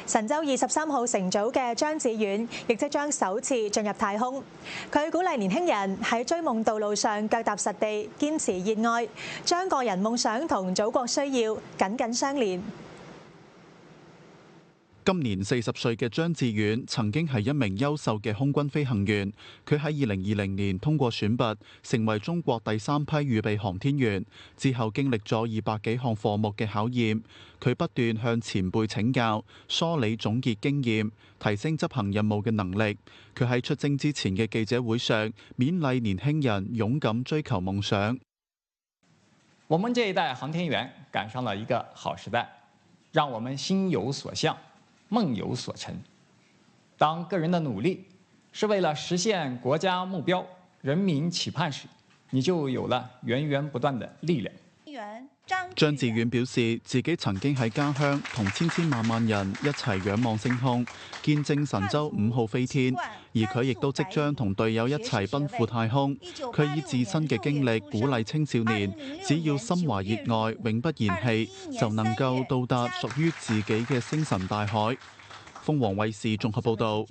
神舟23號乘組嘅張志遠亦即將首次進入太空。佢鼓勵年輕人喺追夢道路上腳踏實地，堅持熱愛，將個人夢想同祖國需要緊緊相連。今年40歲嘅張志遠曾經係一名優秀嘅空軍飛行員，佢喺2020年通過選拔，成為中國第3批預備航天員。之後經歷咗200幾項課目嘅考驗，佢不斷向前輩請教，梳理總結經驗，提升執行任務嘅能力。佢喺出征之前嘅記者會上，勉勵年輕人勇敢追求夢想。我們這一代航天員趕上了一個好時代，讓我們心有所向，夢有所成。當個人的努力是為了實現國家目標、人民期盼時，你就有了源源不斷的力量。張志遠表示，自己曾經喺家鄉同千千萬萬人一齊仰望星空，見證神舟5號飛天，而佢亦都即將同隊友一齊奔赴太空。佢以自身嘅經歷鼓勵青少年，只要心懷熱愛，永不言棄，就能夠到達屬於自己嘅星辰大海。鳳凰衛視綜合報導。